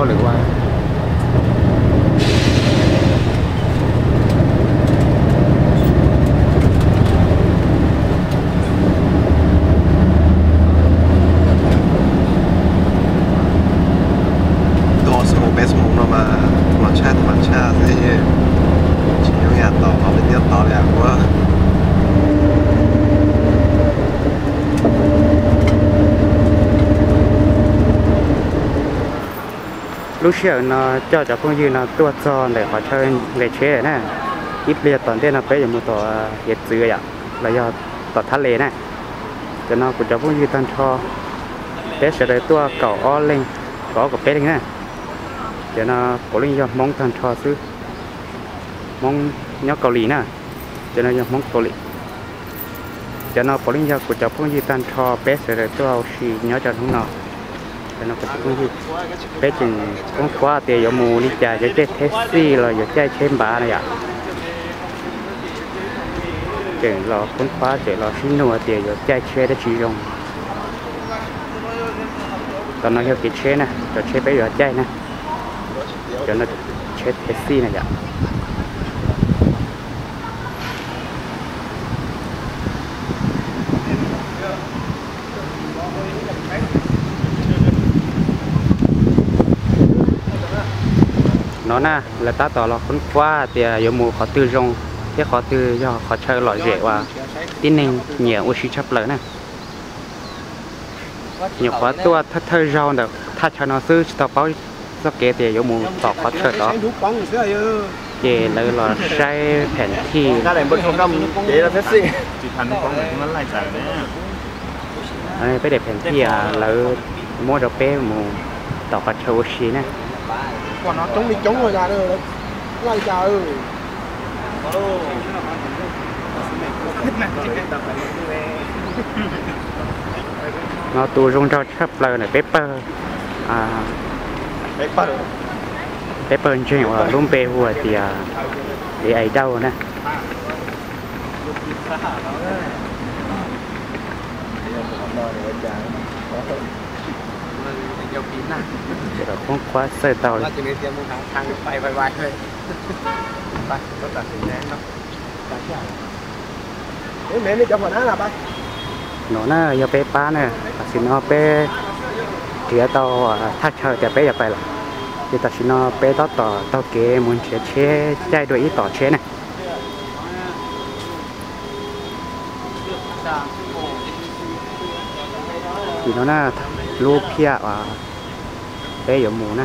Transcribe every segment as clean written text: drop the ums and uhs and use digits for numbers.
họ lựa quaตัวสมุนเบสมุนเรามาหลังชาที่ชิ้นยังอยากต่อเอาไปเทียบต่อเลยว่าlúc xưa nó cho phong như nó tua tròn để họ chơi để chế nè ít liệt toàn thế nó bây giờ một tổ hiện dữ vậy là do tổ thắt lệ nè cho nó cũng cho phong như tan cho bé sẽ để tua cầu o lên có của bé nè cho nó có lên do mong tan cho xứ mong nhóc cầu lì nè cho nó do mong cầu lì cho nó có lên do của cho phong như tan cho bé sẽ để tua xì nhớ cho chúng nó nó có cũng như bé chừng cũng qua tiền ở mù đi chạy cho chơi taxi rồi giờ chơi trên bả này ạ chừng là cũng qua để là xin nua tiền giờ chơi để chỉ dùng còn nó theo cái chơi nè cho chơi bây giờ chơi nè cho nó chơi taxi này ạ nó na là ta tỏ là con qua thì giờ mùa khó tư rong thế khó tư do khó chơi loại rẻ và tin nên nhiều oxy chấp lớn nè nhiều khó tua thắt thơi rau được thắt cho nó sư tao báo do kế thì giờ mùa tỏ khó chơi đó thì là sai phèn thi bây giờ phèn thi là mua được bé mùa tỏ khó chơi oxy nè còn nó chống rồi ra đây lại chờ nó tu rong cho chấp lời này pepper pepper chuyện là luôn bê hùa thì để ấy đâu nè rồi không quá sơ tàu nó chỉ biết tiền một thằng bay thôi bay có đặt tiền đen đó mẹ mới cho phần đó là bay nó giờ bé ba nè xin nó bé thì tao thắt chờ để bé giờ phải là thì ta xin nó bé tao kế muốn chế chạy đuổi ít tỏ chế này thì nó là lô pia và bé giờ mù nè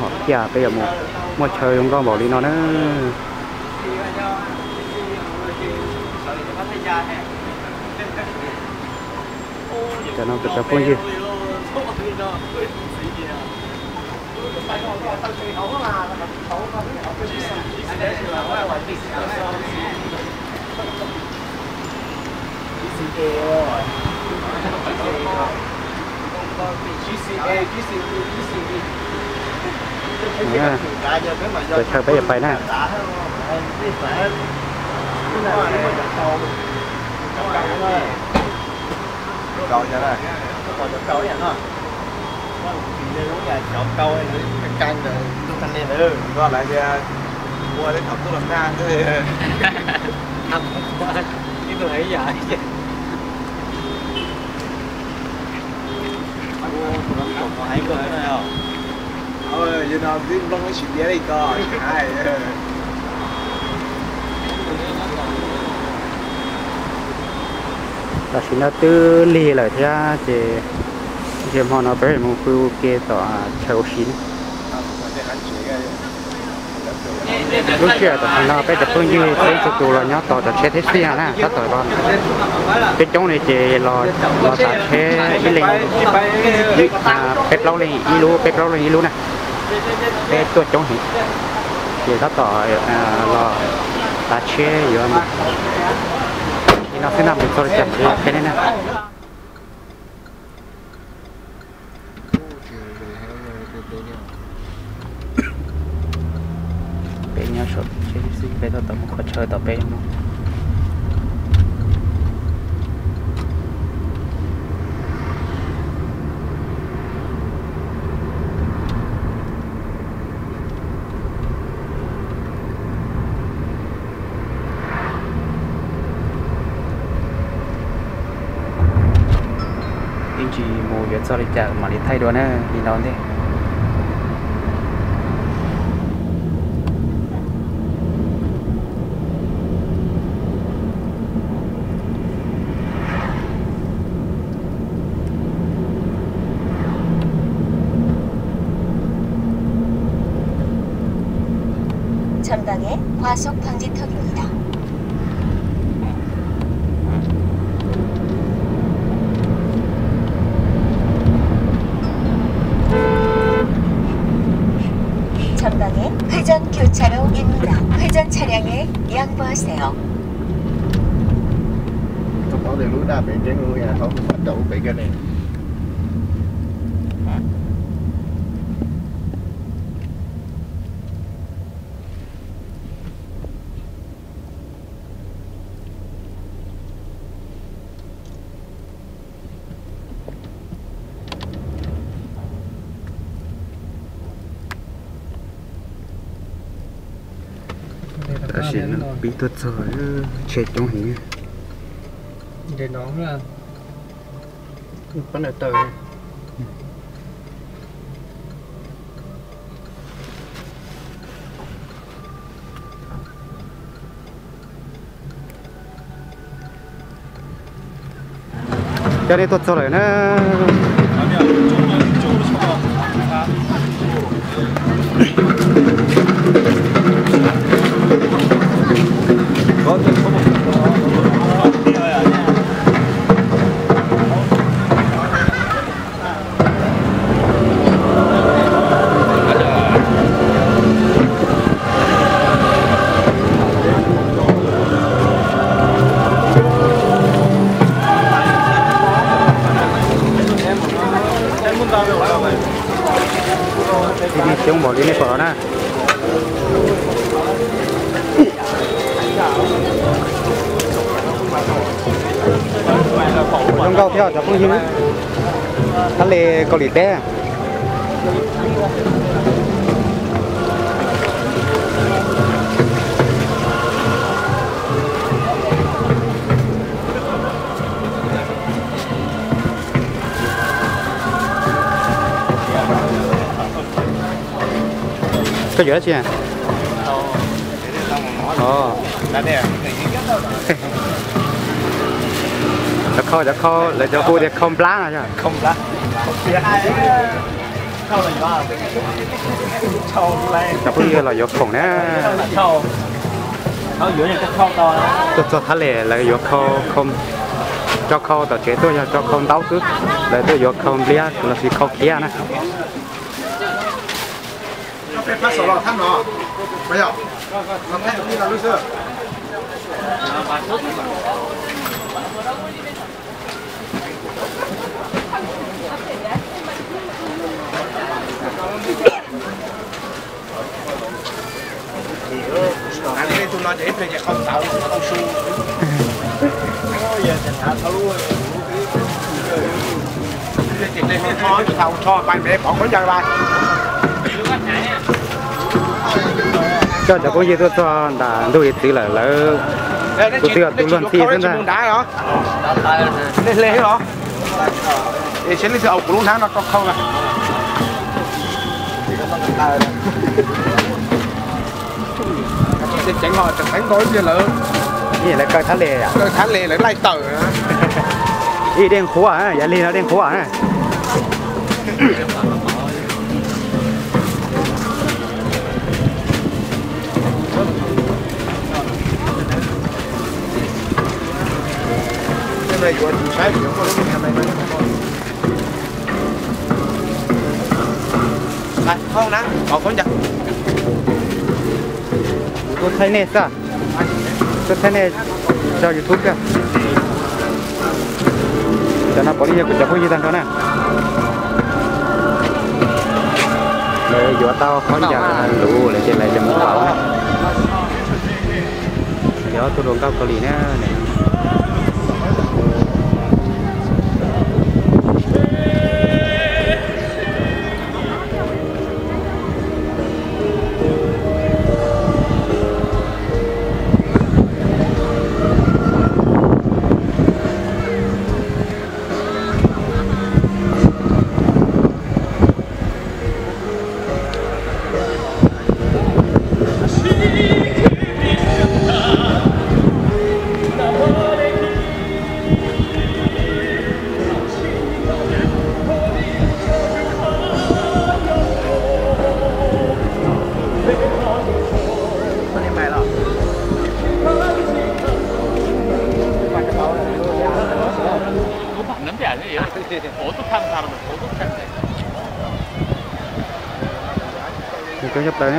họ pia bé giờ mù mua chơi không có bỏ đi nó nữa cho nó được tập phong gì rồi chơi bây giờ phải nè câu cho này câu vậy hả câu căng rồi tôi thanh niên nữa có lại ra mua đến học tôi làm ra cái thầm cái tôi thấy vậy có hay cười này không giờ nào đi long cái chuyện đấy co hay là xin nó tư lì lại thế thì họ nó bé một khu kia tỏ chầu chín lúc trước tao nó bé tập phương như thế cho tụi là nhớ tỏ cho chế thế xí nè tao tỏ con cái chỗ này chỉ là xả chế cái linh bếp lâu lên y lú nè cáiตัวchỗ này thì tao tỏ là xả chế rồi mà thì nó sẽ nằm được rồi chậm cái này nè bé nhớ sốt chế xí bé tao tao không có chơi tao bé không cho đi chợ mà đi thay đồ nè đi đón đi 전방에 과속 방지턱입니다. 전방에 회전 교차로입니다. 회전 차량에 양보하세요. Không có đường lối đa bị cái người à không bắt đầu bị cái này. ta sẽ bị tuột rồi chết trong hình như để nó là vấn đề từ cho nên tuột rồi nó 아니야 이쪽으로 쳐봐 너한테 쳐봐 뛰어야 아니야 đi tiếng bỏ đi này phở nè trong câu theo cho không dính thắt lê cầu lì té có dễ chưa? Đã khô lại cho cô để không lá rồi chứ? không lá khâu là ba khâu lên cho cô là giọt khổng nè khâu giữa những cái khâu to cho thắt lệ là giọt khô không cho khô tao chế tôi cho không đau cứ lại tôi giọt không lia là chỉ khâu kia nè phát sổ lò thắt nó bây giờ nó thay đi là lúc xưa anh ấy tụi nó để về nhà không tạo không su giờ chẳng hạn tao luôn chị lên khó thầu cho bạn bè bọn có chơi bài cho cô gì tôi cho đã đuổi tí là tôi luôn thi thế này đá hả lên lên hả để xem lên sự ẩu của luôn tháng nó không à sẽ tránh họ chẳng đánh đối kia lớnนี่แหละก็ทะเลอ่ะ cơ thán lệ lấy lại tờ อีเด้งขัวอ่ะอย่าลีแล้วเด้งขัวอ่ะ cái này của chủ sai của nó làm này này không nè có con chặt ตัวไทยเนสอ่ะตัวไทยเนสเจ้า YouTube อ่ะจะนับปริญญาคุณจะพูดยี่ตังเขาเนี่ยเลยอยู่เตาเขาอยากรู้เลยเช่นไรจะมุ่งเอาเนี่ยเดี๋ยวตัวดวงเกาหลีเนี่ย cho tới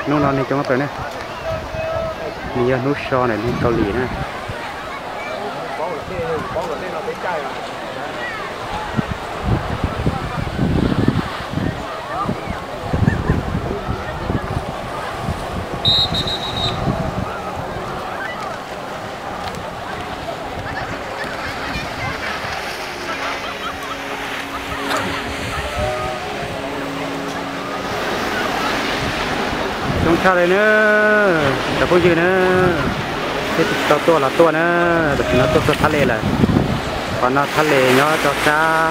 nó non này cho nó tới nè bây giờ nút so này nút Âu Mỹ nè chúng ta đây nữa đã có gì nữa cáiตัวlàตัวnữa được nóตัวทะเลlà còn nóทะเลnhớ cho xa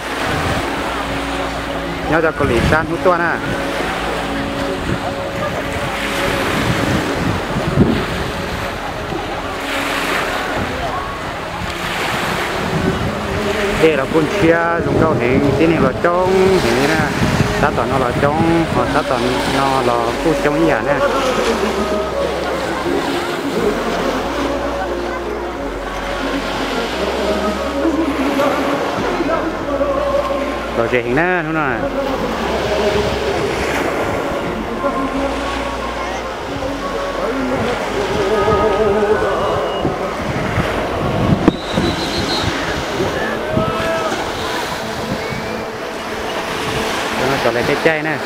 nhớ cho Âu Mỹ san hútตัวnè đây là con chia dùng câu hình tí này là trong hình nè sát toàn nó là trong hoặc sát toàn nó là khu trong nhà nè rồi gì hình nè đúng rồi chọn lại cái chai nè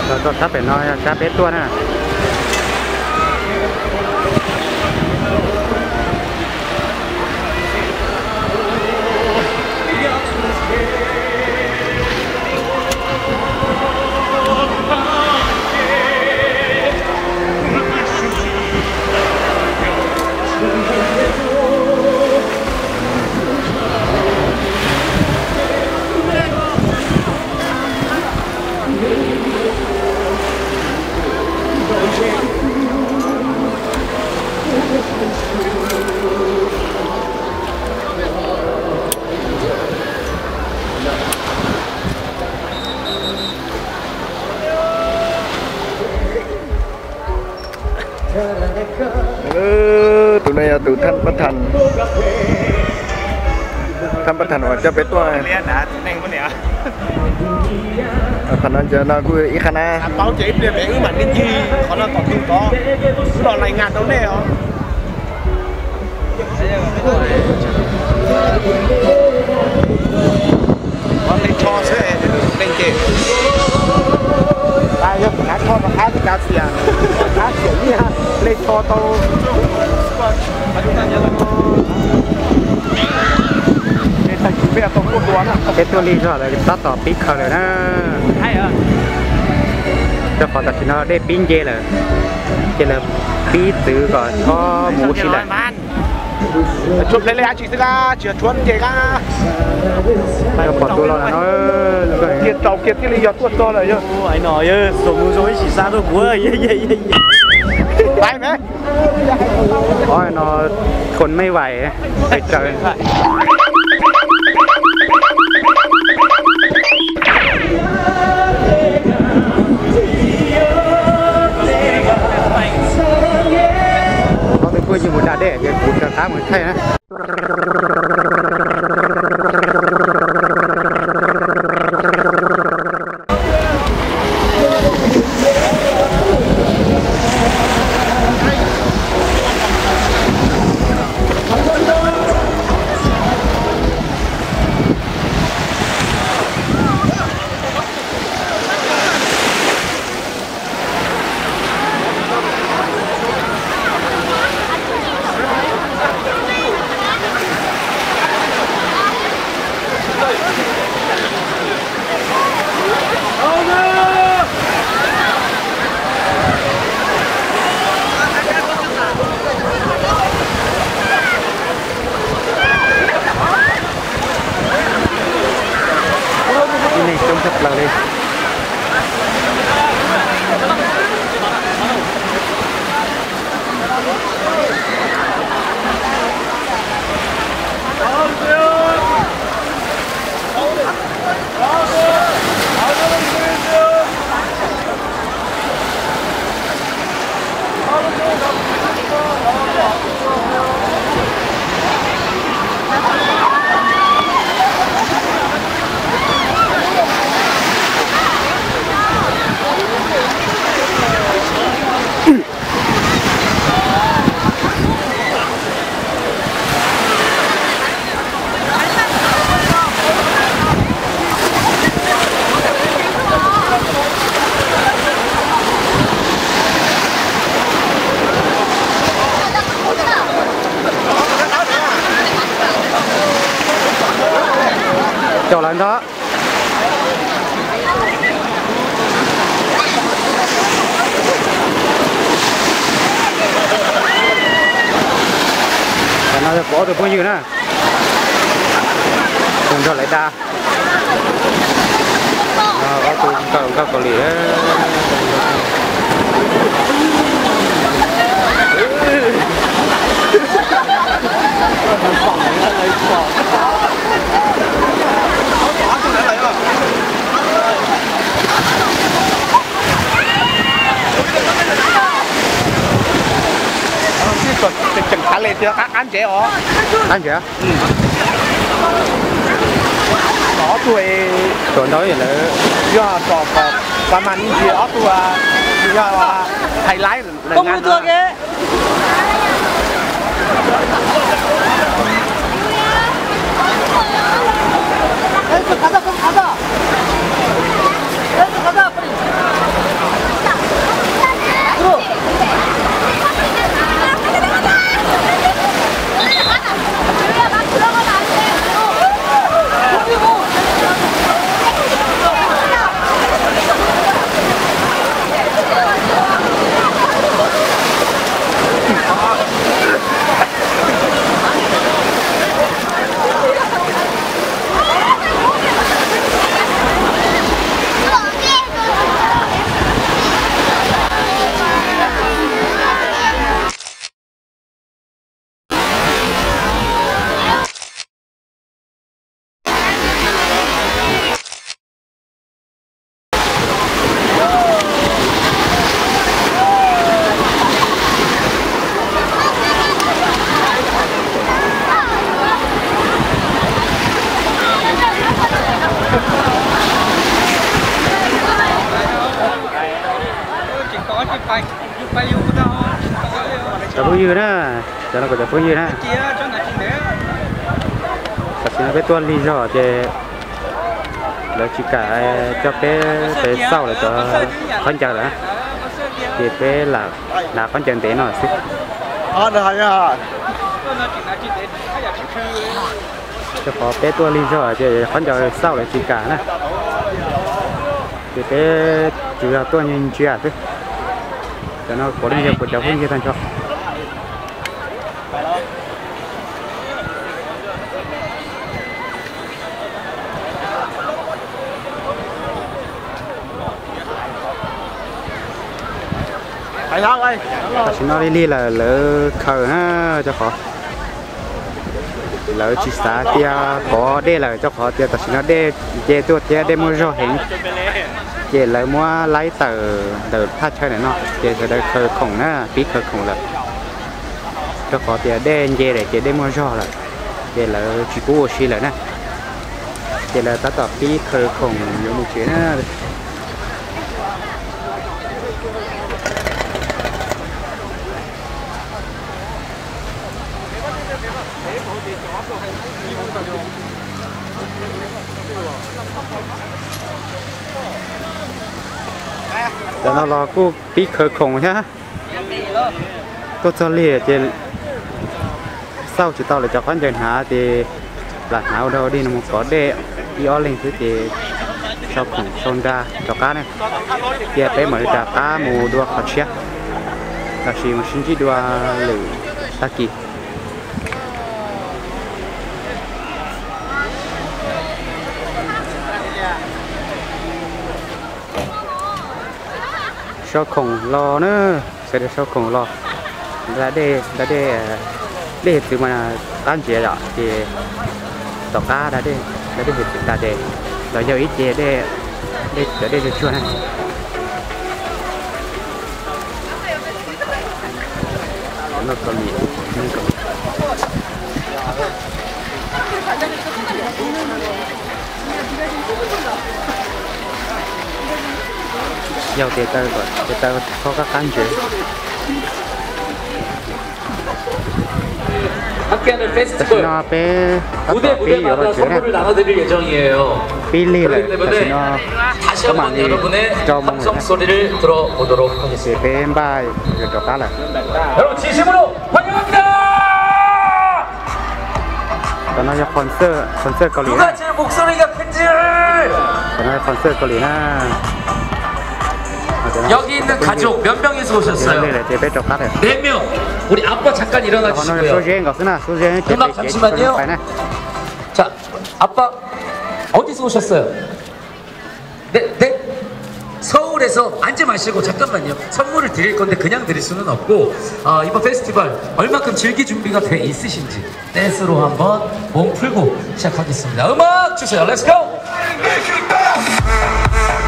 rồi tôi sắp phải nói sắp hết tuôn nè tụi này là tụi thân bất thành hoặc cho bé tôi thành nó giờ nó cứ ít khana báo chỉ để bé ứ mạnh đi chi còn nó còn không có đò này ngạt đâu nè hả con lên cho sẽ lên kề đây nhá cá cho nó cá thì cá xỉa cá xỉa như ha lên cho tao cáiตัวนี้ก็เลยตัดต่อปีกเขาเลยนะใช่เหรอจะขอตัดสินเราได้ปิ้งเจเลยเจเลยปีซื้อก่อนก็หมูชิ้นละชุบเลยๆจีสก้าเชื่อชวนเจก้าไปก็ปลดตัวเราแล้วเนาะเกียร์เต่าเกียร์ที่เลยยอดตัวโตเลยเยอะไอ้หน่อยส่งมือส่งให้ฉีดซาตัวกูเย่ไปไหมอ๋อเนาะคนไม่ไหวไปเจอพูดยิ่งบุญดาเด้ยังบุญกระทำเหมือนใช่นะเราเลย có được bao nhiêu nữa cùng cho lại đa có tụ các cầu lì chẳng khá lên chưa ăn trẻ ó ăn chưa có tuổi tuổi nói là do cóประมาณนี้อ๋อตัวก็ไฮไลท์ต้องรู้ตัวแกจะพูดยืนนะจะเราก็จะพูดยืนนะแต่สิ่งที่ตัวลีจอจะเราchỉ cả cho cái sau là cho con chờ nữa thì cái là con chờ thế nào xí cho có cái tua lý do thì con chờ sau là chỉ cả nè thì cái chủ yếu tua nhìn chưa à chứ cho nó có lý do của cháu không như thành cho phải không ơi xin nói đi là lỡ khờ ha cho khó lỡ chỉ xả tia có đây là cho khó tia ta xin nói đây về tôi tia đây mua rau hình về lỡ mua lấy tờ phát chơi này nó về từ đây khờ khổng á bí khờ khổng là cho khó tia đây về để về đây mua rau là về lỡ chỉ có xí là nè về là ta tập bí khờ khổng nhiều một chuyện á cho nó lo cô bí khởi khổng nhá tôi cho liệt thì sau chỉ tao là cho con chân hả thì là nào đâu đi nó một có để do lên thứ thì sau khổng xôn ra cho cá này kia bé mới trả cá mù đua khó chết là chỉ một sinh chỉ đua lử ta kỳ sau khổng lo nữa sẽ được sau khổng lo là để từ mà tan chế đó thì tàu cá đã để hiện tại để rồi giờ ít chế để được chưa này nó còn gì giao tiền tao gọi tiền tao có các cán chuyện 함께하는 페스티벌 무대마다 선물을 나눠드릴 예정이에요. 그렇기 때문에 다시 한번 여러분의 함성 소리를 들어보도록 하겠습니다. 여러분 진심으로 환영합니다. 누가 제 목소리가 큰지 여기 있는 가족 몇 명이서 오셨어요? 4명. 우리 아빠 잠깐 일어나 주시고요. 음악 잠시만요. 자, 아빠 어디서 오셨어요? 네? 서울에서 앉지 마시고 잠깐만요. 선물을 드릴 건데 그냥 드릴 수는 없고 이번 페스티벌 얼마큼 즐길 준비가 돼 있으신지 댄스로 한번 몸 풀고 시작하겠습니다. 음악 주세요. 렛츠고!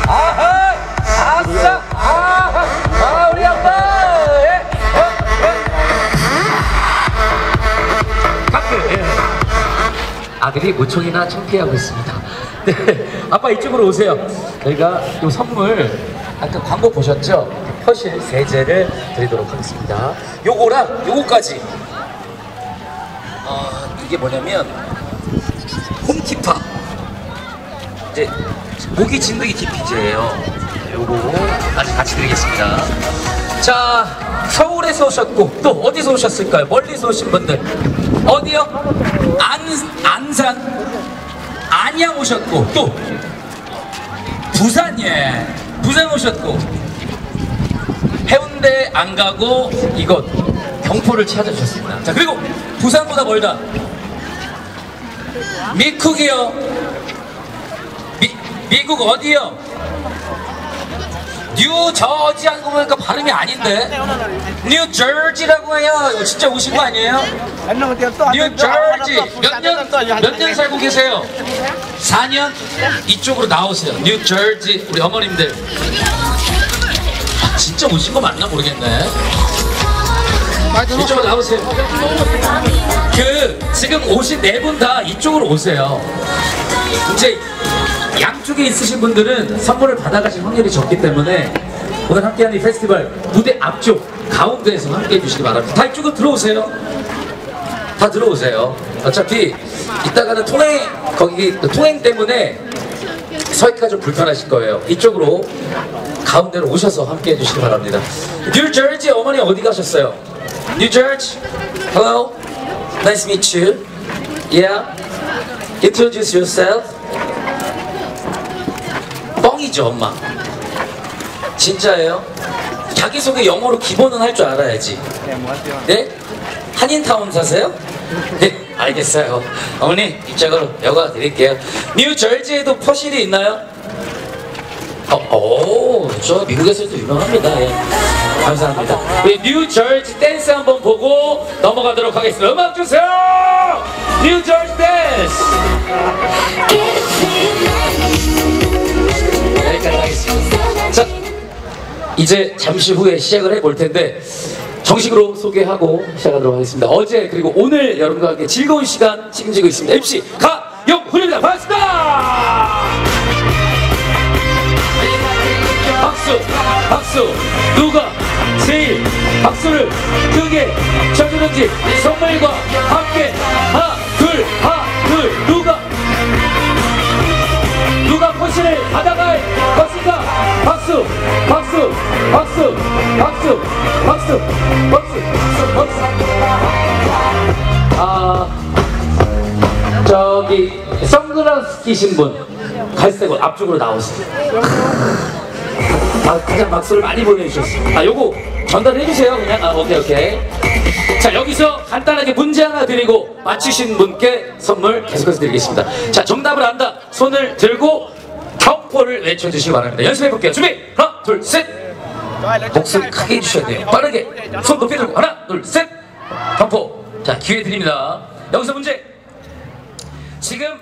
아하! 아싸! 아하! 우리 아빠! 아들이 무척이나 창피하고 있습니다. 네, 아빠 이쪽으로 오세요. 저희가 이 선물 아까 광고 보셨죠? 퍼실 세제를 드리도록 하겠습니다. 요거랑 요거까지 이게 뭐냐면 홈키파 이제 모기 진드기 기피제예요. 요거까지 같이 드리겠습니다. 자, 서울에서 오셨고 또 어디서 오셨을까요? 멀리서 오신 분들 어디요? 안산 안양 오셨고 또 부산 오셨고 해운대 안 가고 이곳 경포를 찾아주셨습니다. 자, 그리고 부산보다 멀다 미국이요. 미국 어디요? 뉴저지 하는 거 보니까 발음이 아닌데 뉴저지라고 해요. 이거 진짜 오신 거 아니에요? 뉴저지 몇 년 살고 계세요? 4년? 이쪽으로 나오세요. 뉴저지 우리 어머님들 진짜 오신 거 맞나 모르겠네. 이쪽으로 나오세요. 지금 오신 4분 다 이쪽으로 오세요. 이제 양쪽에 있으신 분들은 선물을 받아가실 확률이 적기 때문에 오늘 함께하는 이 페스티벌 무대 앞쪽 가운데에서 함께해 주시기 바랍니다. 다 이쪽으로 들어오세요. 다 들어오세요. 어차피 이따가는 통행 때문에 서 있기가 좀 불편하실 거예요. 이쪽으로 가운데로 오셔서 함께해 주시기 바랍니다. 뉴저지 어머니 어디 가셨어요? 뉴저지? Hello? Nice to meet you. Yeah? Introduce yourself. 뻥이죠, 엄마. 진짜예요? 자기소개 영어로 기본은 할 줄 알아야지. 네? 한인타운 사세요? 네, 알겠어요. 어머니, 이쪽으로 여가 드릴게요. 뉴저지에도 퍼실이 있나요? 저 미국에서도 유명합니다. 예. 감사합니다. 우리 뉴저지 댄스 한번 보고 넘어가도록 하겠습니다. 음악 주세요! 뉴저지 댄스! 여기까지 하겠습니다. 자, 이제 잠시 후에 시작을 해볼 텐데 정식으로 소개하고 시작하도록 하겠습니다. 어제 그리고 오늘 여러분과 함께 즐거운 시간 책임지고 있습니다. MC 가영훈입니다. 반갑습니다. 박수. 누가 제일 박수를 크게 쳐주는지 선물과 함께 하나 둘 누가 포신을 받아갈 것인가? 박수. 저기 선글라스 끼신 분 갈색 옷 앞쪽으로 나오세요. 가장 박수를 많이 보내주셨습니다. 요거 전달해주세요. 그냥 오케이. 자, 여기서 간단하게 문제 하나 드리고 맞추신 분께 선물 계속해서 드리겠습니다. 자, 정답을 안다 손을 들고 경포를 외쳐주시기 바랍니다. 연습해볼게요. 준비 하나 둘 셋. 목소리 크게 해주셔야 돼요. 빠르게 손 높이 들고 하나 둘 셋. 경포. 자, 기회 드립니다. 여기서 문제. 지금